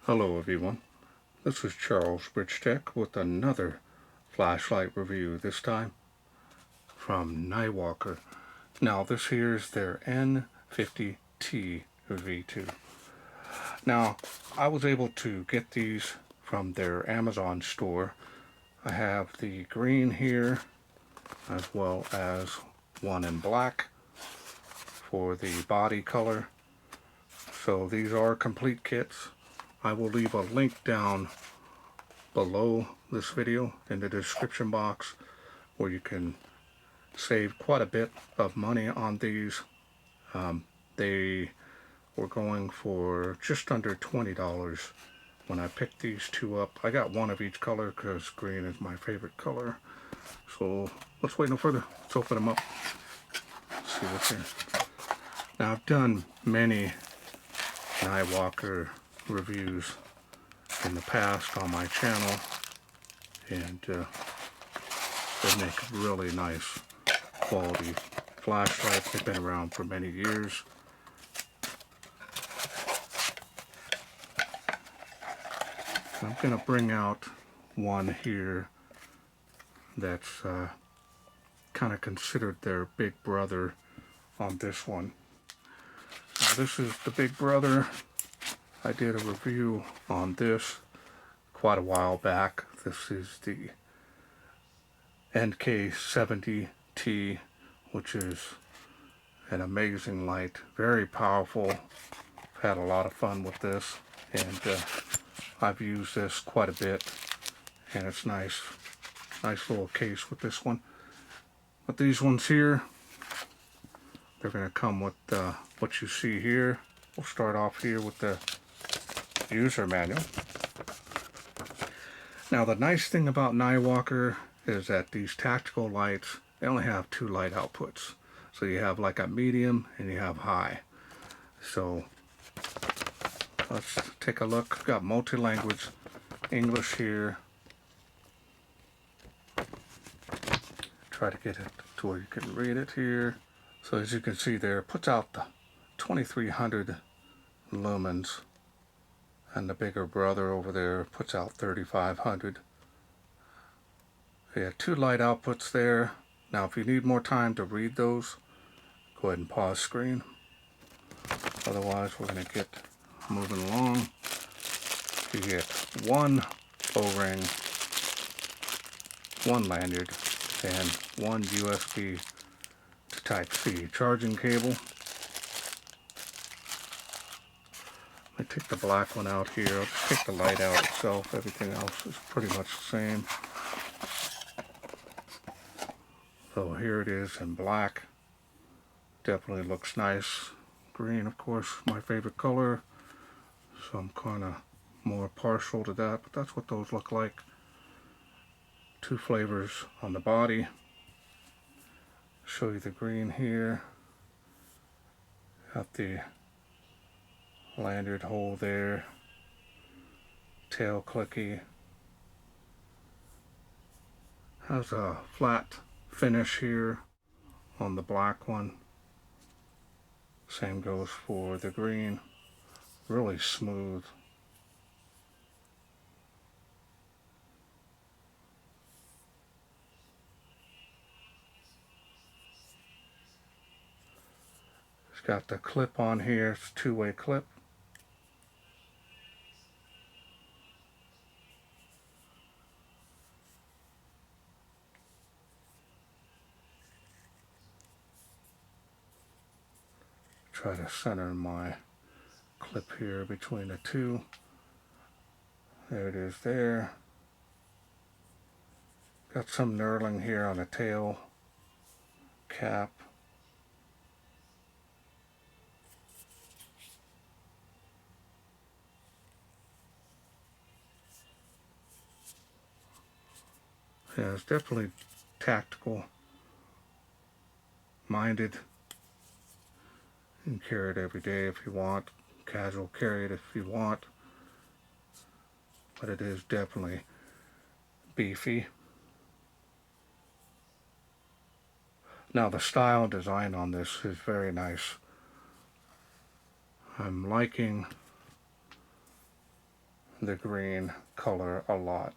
Hello everyone, this is Charles BridgTec with another flashlight review, this time from Niwalker. Now this here is their N50T V2. Now I was able to get these from their Amazon store. I have the green here as well as one in black for the body color. So these are complete kits. I will leave a link down below this video in the description box where you can save quite a bit of money on these. They were going for just under $20 when I picked these two up. I got one of each color because green is my favorite color. So let's wait no further. Let's open them up. Let's see what's here. Now I've done many Niwalker reviews in the past on my channel, and they make really nice quality flashlights. They've been around for many years. I'm going to bring out one here that's kind of considered their big brother on this one. Now, this is the big brother. I did a review on this quite a while back. This is the NK70T, which is an amazing light, very powerful. I've had a lot of fun with this, and I've used this quite a bit, and it's nice little case with this one. But these ones here, they're going to come with what you see here. We'll start off here with the user manual. Now the nice thing about Niwalker is that these tactical lights, they only have two light outputs. So you have like a medium and you have high. So let's take a look. Got multi-language English here. Try to get it to where you can read it here. So as you can see there, it puts out the 2300 lumens. And the bigger brother over there puts out 3500. Yeah, two light outputs there. Now if you need more time to read those, go ahead and pause screen. Otherwise we're going to get moving along. You get one O-ring, one lanyard, and one USB to Type-C charging cable. I take the black one out here. I'll just take the light out itself. Everything else is pretty much the same. So here it is in black. Definitely looks nice. Green, of course, my favorite color. So I'm kind of more partial to that, but that's what those look like. Two flavors on the body. Show you the green here. Got the lanyard hole there, tail clicky, has a flat finish here on the black one. Same goes for the green, really smooth. It's got the clip on here, it's a two-way clip. Try to center my clip here between the two. There it is there. Got some knurling here on the tail cap. Yeah, it's definitely tactical minded. You can carry it every day if you want. Casual carry it if you want. But it is definitely beefy. Now the style and design on this is very nice. I'm liking the green color a lot.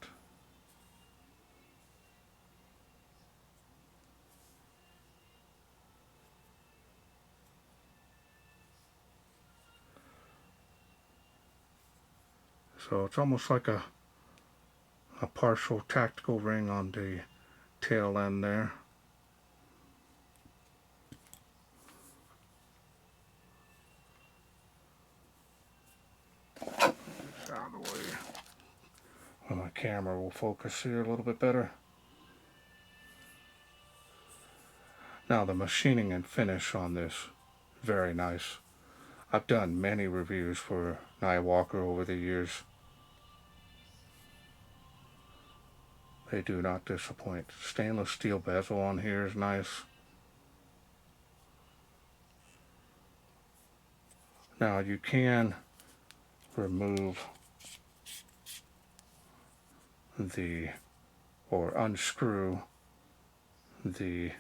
So it's almost like a partial tactical ring on the tail end there. Out of the way. Well, my camera will focus here a little bit better. Now the machining and finish on this, very nice. I've done many reviews for Niwalker over the years. They do not disappoint. Stainless steel bezel on here is nice. Now you can remove or unscrew the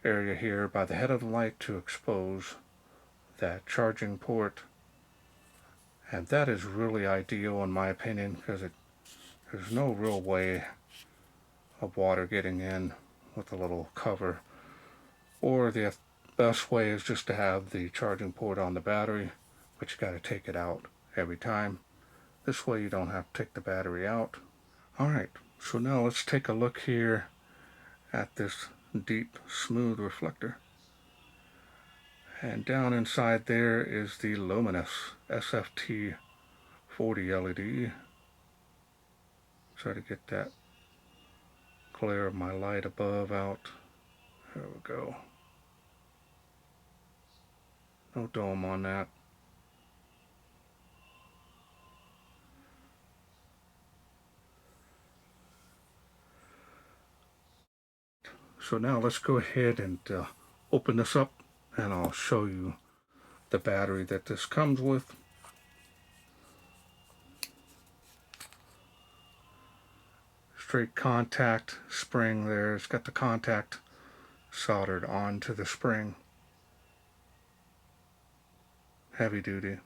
area here by the head of the light to expose that charging port, and that is really ideal in my opinion, because there's no real way of water getting in with a little cover, or the best way is just to have the charging port on the battery, but you got to take it out every time. This way you don't have to take the battery out. Alright, so now let's take a look here at this deep smooth reflector. And down inside there is the Luminus SFT40 LED. Try to get that glare of my light above out. There we go. No dome on that. So now let's go ahead and open this up, and I'll show you the battery that this comes with. Straight contact spring there. It's got the contact soldered onto the spring. Heavy duty.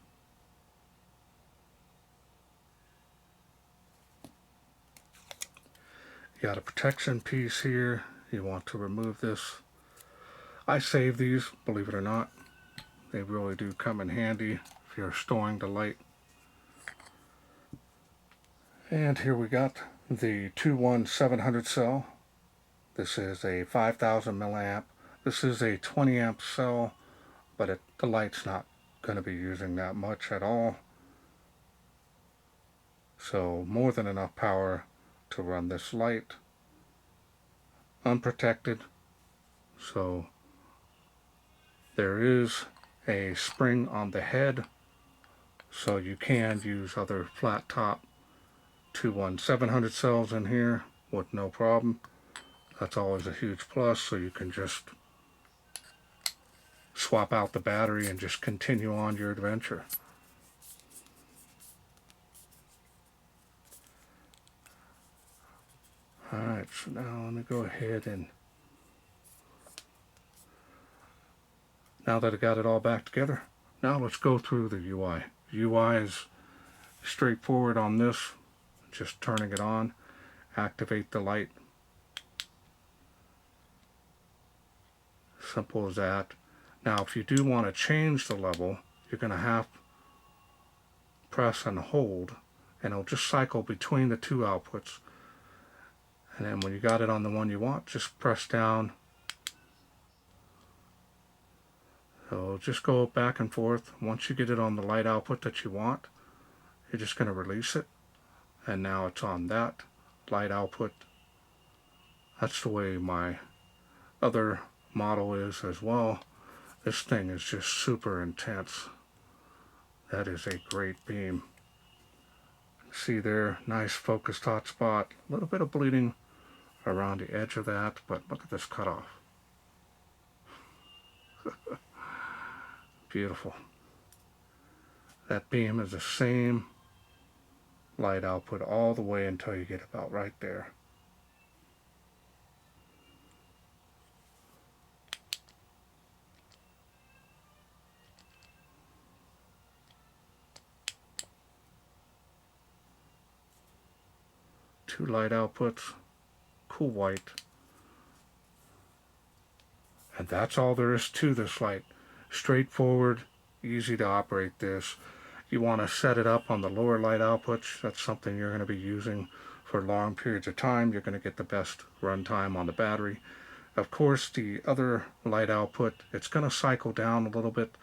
You got a protection piece here. You want to remove this. I save these, believe it or not. They really do come in handy if you're storing the light. And here we got the 21700 cell. This is a 5000 milliamp. This is a 20 amp cell, but the light's not going to be using that much at all. So more than enough power to run this light. Unprotected. So there is a spring on the head, so you can use other flat top 21700 cells in here with no problem. That's always a huge plus, so you can just swap out the battery and just continue on your adventure. Alright, so now let me go ahead and, now that I got it all back together, now let's go through the UI. UI is straightforward on this. Just turning it on, activate the light. Simple as that. Now if you do want to change the level, you're going to have to press and hold, and it'll just cycle between the two outputs. And then when you got it on the one you want, just press down. So just go back and forth. Once you get it on the light output that you want, you're just going to release it. And now it's on that light output. That's the way my other model is as well. This thing is just super intense. That is a great beam. See there, nice focused hot spot. A little bit of bleeding around the edge of that, but look at this cutoff. Beautiful. That beam is the same light output all the way until you get about right there. 2 light outputs, cool white, and that's all there is to this light. Straightforward, easy to operate this. You want to set it up on the lower light outputs. That's something you're going to be using for long periods of time. You're going to get the best run time on the battery. Of course, the other light output, it's going to cycle down a little bit.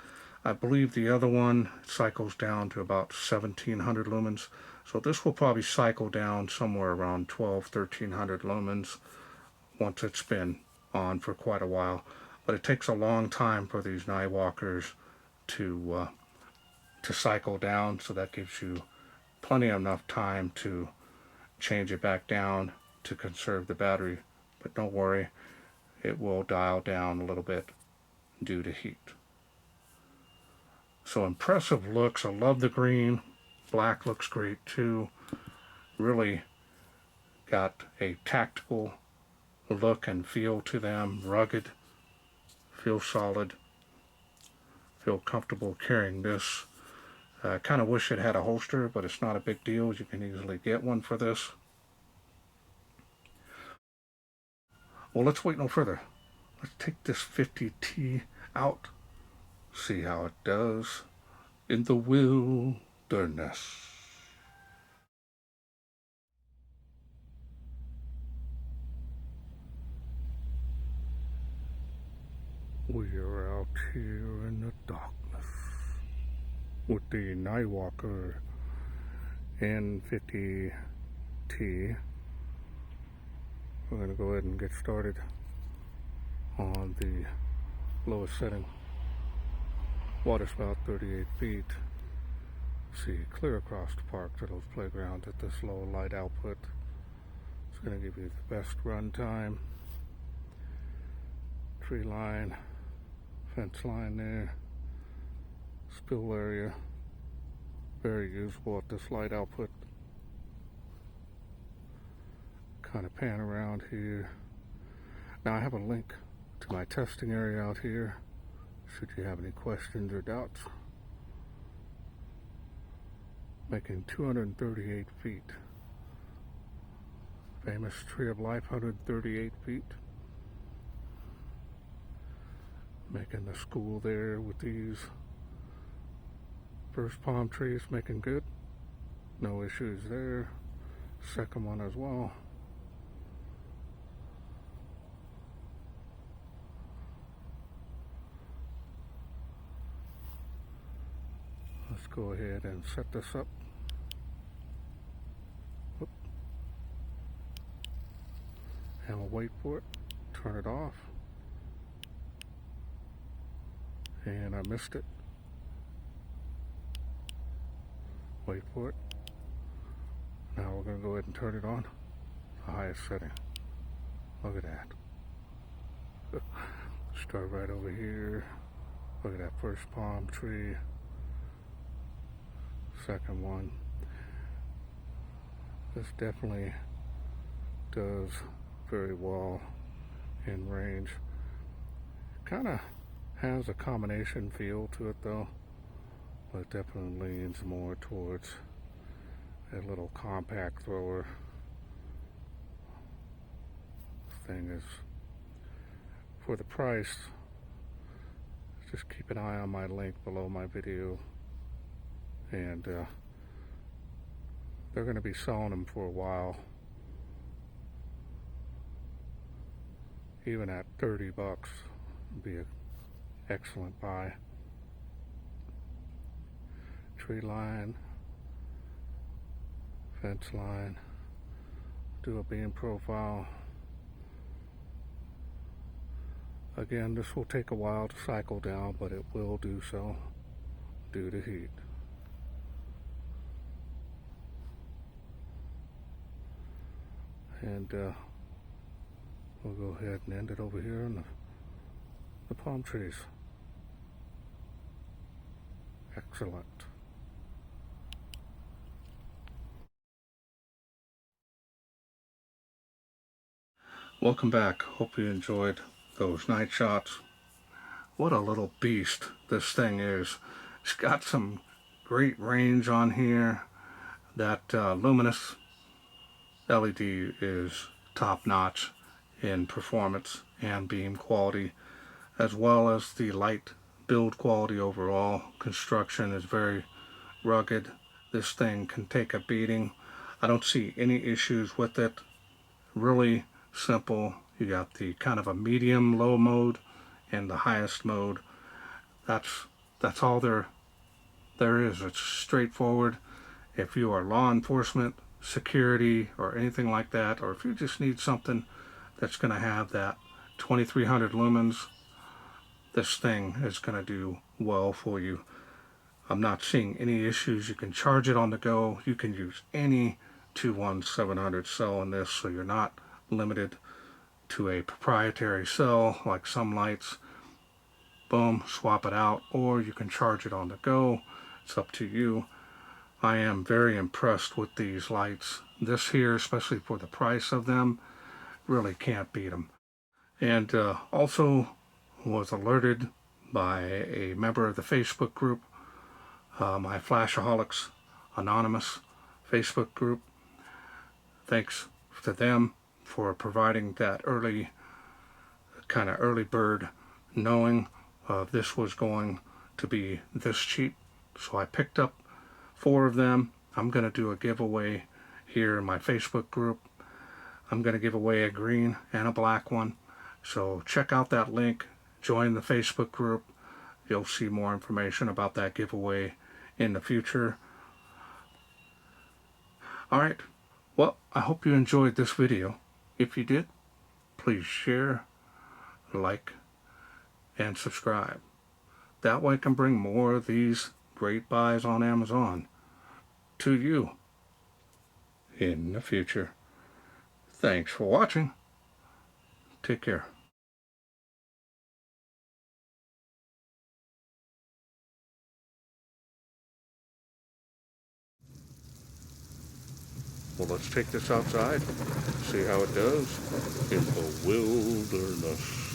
I believe the other one cycles down to about 1700 lumens. So this will probably cycle down somewhere around 1300 lumens once it's been on for quite a while. But it takes a long time for these Niwalkers to cycle down, so that gives you plenty of enough time to change it back down to conserve the battery. But don't worry, it will dial down a little bit due to heat. So impressive looks. I love the green. Black looks great too. Really got a tactical look and feel to them. Rugged, feel solid, feel comfortable carrying this. I kind of wish it had a holster, but it's not a big deal. You can easily get one for this. Well, let's wait no further. Let's take this 50T out, see how it does in the wilderness. We are out here in the darkness with the Niwalker N50T. We're going to go ahead and get started on the lowest setting. Water spout 38 feet. See, clear across the park to those playgrounds at this low light output. It's going to give you the best run time. Tree line, fence line there, spill area, very usable at this light output. Kind of pan around here. Now I have a link to my testing area out here, should you have any questions or doubts. Making 238 feet. Famous Tree of Life, 138 feet. Making the school there with these first palm trees, making good. No issues there. Second one as well. Let's go ahead and set this up. Whoop. And we'll wait for it. Turn it off. And I missed it. Wait for it. Now we're going to go ahead and turn it on. The highest setting. Look at that. Start right over here. Look at that first palm tree. Second one. This definitely does very well in range. Kind of has a combination feel to it though, but it definitely leans more towards a little compact thrower. This thing is, for the price, just keep an eye on my link below my video, and they're going to be selling them for a while, even at 30 bucks would be an excellent buy. Tree line, fence line, do a beam profile. Again, this will take a while to cycle down, but it will do so due to heat. And we'll go ahead and end it over here on the palm trees. Excellent. Welcome back. Hope you enjoyed those night shots. What a little beast this thing is. It's got some great range on here. That Luminus LED is top notch in performance and beam quality, as well as the light build quality overall. Construction is very rugged. This thing can take a beating. I don't see any issues with it. Really simple. You got the kind of a medium low mode and the highest mode. That's all there is. It's straightforward. If you are law enforcement, security, or anything like that, or if you just need something that's going to have that 2300 lumens, this thing is going to do well for you. I'm not seeing any issues. You can charge it on the go. You can use any 21700 cell in this, so you're not limited to a proprietary cell like some lights. Boom, swap it out, or you can charge it on the go. It's up to you. I am very impressed with these lights. This here, especially for the price of them, really can't beat them. And also was alerted by a member of the Facebook group, my Flashaholics Anonymous Facebook group. Thanks to them for providing that early bird knowing this was going to be this cheap. So I picked up 4 of them. I'm going to do a giveaway here in my Facebook group. I'm going to give away a green and a black one. So check out that link. Join the Facebook group. You'll see more information about that giveaway in the future. Alright, well, I hope you enjoyed this video. If you did, please share, like, and subscribe. That way I can bring more of these great buys on Amazon to you in the future. Thanks for watching. Take care. Well, let's take this outside, see how it does in the wilderness.